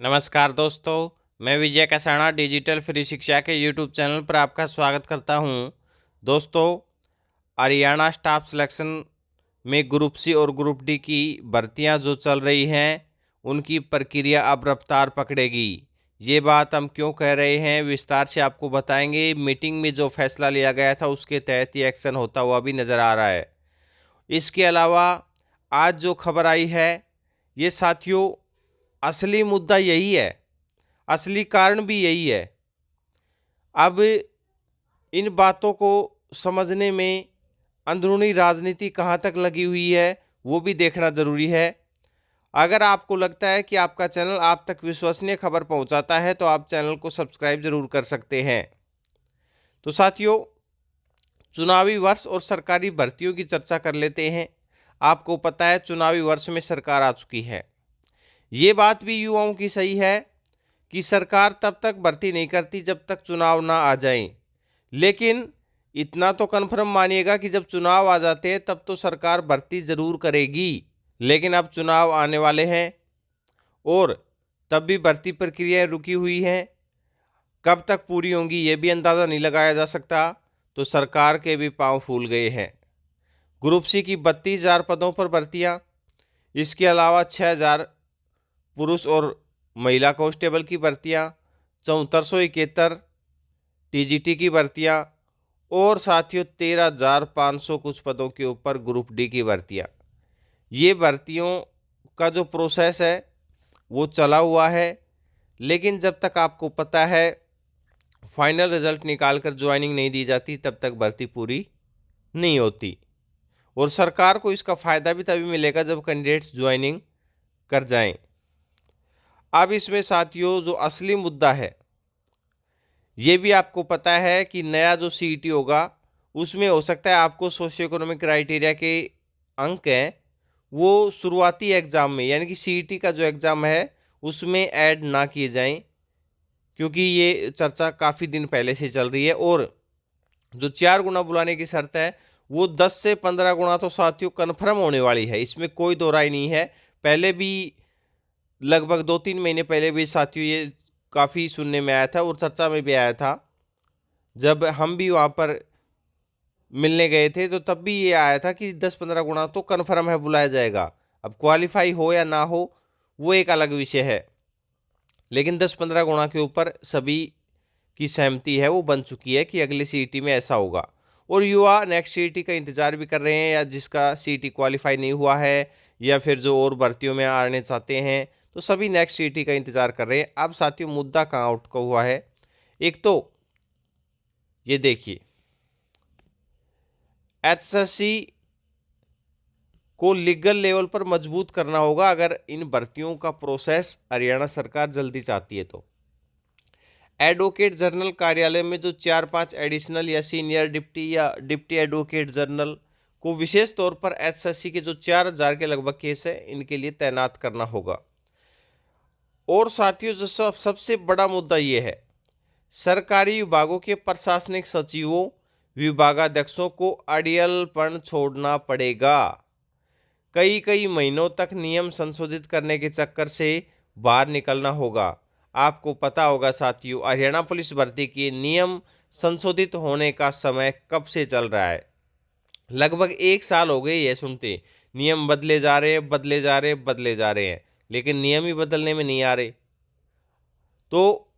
नमस्कार दोस्तों, मैं विजय कसाणा डिजिटल फ्री शिक्षा के यूट्यूब चैनल पर आपका स्वागत करता हूं। दोस्तों, हरियाणा स्टाफ सिलेक्शन में ग्रुप सी और ग्रुप डी की भर्तियां जो चल रही हैं, उनकी प्रक्रिया अब रफ्तार पकड़ेगी। ये बात हम क्यों कह रहे हैं, विस्तार से आपको बताएंगे। मीटिंग में जो फैसला लिया गया था उसके तहत ही एक्शन होता हुआ भी नज़र आ रहा है। इसके अलावा आज जो खबर आई है, ये साथियों असली मुद्दा यही है, असली कारण भी यही है। अब इन बातों को समझने में अंदरूनी राजनीति कहाँ तक लगी हुई है, वो भी देखना ज़रूरी है। अगर आपको लगता है कि आपका चैनल आप तक विश्वसनीय खबर पहुंचाता है, तो आप चैनल को सब्सक्राइब ज़रूर कर सकते हैं। तो साथियों, चुनावी वर्ष और सरकारी भर्तियों की चर्चा कर लेते हैं। आपको पता है, चुनावी वर्ष में सरकार आ चुकी है। ये बात भी युवाओं की सही है कि सरकार तब तक भर्ती नहीं करती जब तक चुनाव ना आ जाएं। लेकिन इतना तो कन्फर्म मानिएगा कि जब चुनाव आ जाते हैं तब तो सरकार भर्ती ज़रूर करेगी। लेकिन अब चुनाव आने वाले हैं और तब भी भर्ती प्रक्रियाएं रुकी हुई हैं। कब तक पूरी होंगी ये भी अंदाज़ा नहीं लगाया जा सकता। तो सरकार के भी पांव फूल गए हैं। ग्रुप सी की 32,000 पदों पर भर्तियां, इसके अलावा 6,000 पुरुष और महिला कांस्टेबल की भर्तियां, 7471 टीजीटी की भर्तियां और साथियों 13,500 कुछ पदों के ऊपर ग्रुप डी की भर्तियां। ये भर्तियों का जो प्रोसेस है वो चला हुआ है। लेकिन जब तक आपको पता है फाइनल रिजल्ट निकाल कर ज्वाइनिंग नहीं दी जाती, तब तक भर्ती पूरी नहीं होती। और सरकार को इसका फ़ायदा भी तभी मिलेगा जब कैंडिडेट्स ज्वाइनिंग कर जाएं। अब इसमें साथियों जो असली मुद्दा है, ये भी आपको पता है कि नया जो सीईटी होगा उसमें हो सकता है आपको सोशियो इकोनॉमिक क्राइटेरिया के अंक हैं वो शुरुआती एग्ज़ाम में, यानी कि सीईटी का जो एग्ज़ाम है उसमें ऐड ना किए जाएं, क्योंकि ये चर्चा काफ़ी दिन पहले से चल रही है। और जो 4 गुना बुलाने की शर्त है वो 10 से 15 गुना तो साथियों कन्फर्म होने वाली है, इसमें कोई दो राय नहीं है। पहले भी लगभग 2-3 महीने पहले भी साथियों ये काफ़ी सुनने में आया था और चर्चा में भी आया था। जब हम भी वहाँ पर मिलने गए थे तो तब भी ये आया था कि 10-15 गुना तो कन्फर्म है बुलाया जाएगा। अब क्वालिफाई हो या ना हो वो एक अलग विषय है, लेकिन 10-15 गुना के ऊपर सभी की सहमति है, वो बन चुकी है कि अगली सीईटी में ऐसा होगा। और युवा नेक्स्ट सीईटी का इंतज़ार भी कर रहे हैं, या जिसका सीईटी क्वालिफाई नहीं हुआ है या फिर जो और भर्तियों में आने चाहते हैं, तो सभी नेक्स्ट सीईटी का इंतज़ार कर रहे हैं। अब साथियों मुद्दा कहाँ उठका हुआ है, एक तो ये देखिए, एचएससी को लीगल लेवल पर मजबूत करना होगा अगर इन भर्तियों का प्रोसेस हरियाणा सरकार जल्दी चाहती है। तो एडवोकेट जनरल कार्यालय में जो 4-5 एडिशनल या सीनियर डिप्टी एडवोकेट जनरल को विशेष तौर पर एचएससी के जो 4,000 के लगभग केस है इनके लिए तैनात करना होगा। और साथियों जो सबसे बड़ा मुद्दा ये है, सरकारी विभागों के प्रशासनिक सचिवों विभागाध्यक्षों को अड़ियलपन छोड़ना पड़ेगा। कई महीनों तक नियम संशोधित करने के चक्कर से बाहर निकलना होगा। आपको पता होगा साथियों, हरियाणा पुलिस भर्ती के नियम संशोधित होने का समय कब से चल रहा है, लगभग 1 साल हो गए ये सुनते। नियम बदले जा रहे हैं, बदले जा रहे हैं, बदले जा रहे हैं, लेकिन नियम ही बदलने में नहीं आ रहे। तो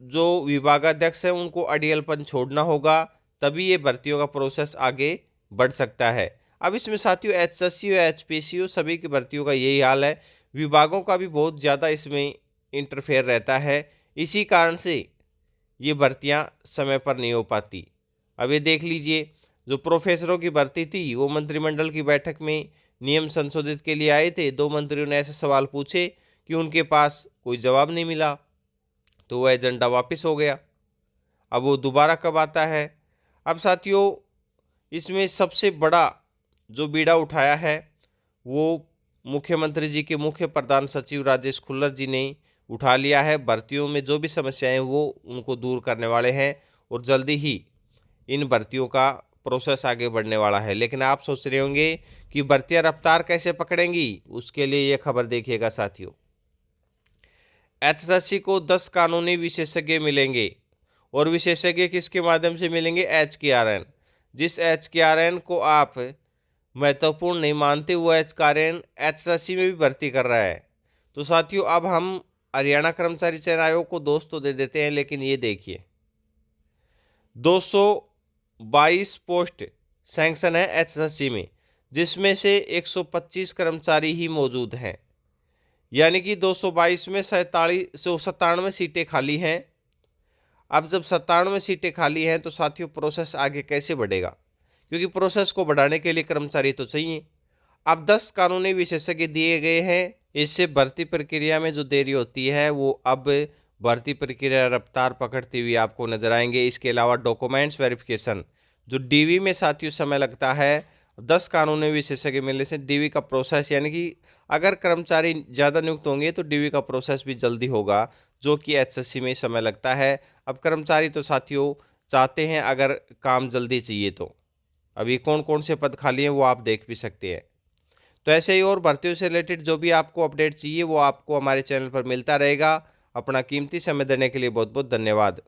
जो विभागाध्यक्ष है उनको अड़ियलपन छोड़ना होगा, तभी ये भर्तियों का प्रोसेस आगे बढ़ सकता है। अब इसमें साथियों एचएससी और एचपीसीयू सभी की भर्तियों का यही हाल है। विभागों का भी बहुत ज़्यादा इसमें इंटरफेयर रहता है, इसी कारण से ये भर्तियां समय पर नहीं हो पाती। अब ये देख लीजिए, जो प्रोफेसरों की भर्ती थी वो मंत्रिमंडल की बैठक में नियम संशोधित के लिए आए थे। 2 मंत्रियों ने ऐसे सवाल पूछे कि उनके पास कोई जवाब नहीं मिला, तो वह एजेंडा वापस हो गया। अब वो दोबारा कब आता है। अब साथियों इसमें सबसे बड़ा जो बीड़ा उठाया है वो मुख्यमंत्री जी के मुख्य प्रधान सचिव राजेश खुल्लर जी ने उठा लिया है। भर्तियों में जो भी समस्याएं वो उनको दूर करने वाले हैं और जल्दी ही इन भर्तियों का प्रोसेस आगे बढ़ने वाला है। लेकिन आप सोच रहे होंगे कि भर्तियां रफ्तार कैसे पकड़ेंगी, उसके लिए ये खबर देखिएगा साथियों। एचएसएससी को 10 कानूनी विशेषज्ञ मिलेंगे और विशेषज्ञ किसके माध्यम से मिलेंगे? HKRN। जिस HKRN को आप महत्वपूर्ण नहीं मानते वो HKRN एचएसएससी में भी भर्ती कर रहा है। तो साथियों अब हम हरियाणा कर्मचारी चयन आयोग को दोष तो दे देते हैं, लेकिन ये देखिए 222 पोस्ट सैंक्शन है एचएसएससी में, जिसमें से 125 कर्मचारी ही मौजूद हैं, यानी कि 222 में 97 सीटें खाली हैं। अब जब 97 सीटें खाली हैं तो साथियों प्रोसेस आगे कैसे बढ़ेगा? क्योंकि प्रोसेस को बढ़ाने के लिए कर्मचारी तो चाहिए। अब 10 कानूनी विशेषज्ञ दिए गए हैं, इससे भर्ती प्रक्रिया में जो देरी होती है वो अब भर्ती प्रक्रिया रफ्तार पकड़ती हुई आपको नजर आएंगे। इसके अलावा डॉक्यूमेंट्स वेरिफिकेशन जो डीवी में साथियों समय लगता है, 10 कानूनी विशेषज्ञ मिलने से डीवी का प्रोसेस, यानी कि अगर कर्मचारी ज़्यादा नियुक्त होंगे तो डीवी का प्रोसेस भी जल्दी होगा, जो कि एचएससी में समय लगता है। अब कर्मचारी तो साथियों चाहते हैं अगर काम जल्दी चाहिए तो अभी कौन कौन से पद खाली हैं वो आप देख भी सकते हैं। तो ऐसे ही और भर्तियों से रिलेटेड जो भी आपको अपडेट चाहिए वो आपको हमारे चैनल पर मिलता रहेगा। अपना कीमती समय देने के लिए बहुत बहुत धन्यवाद।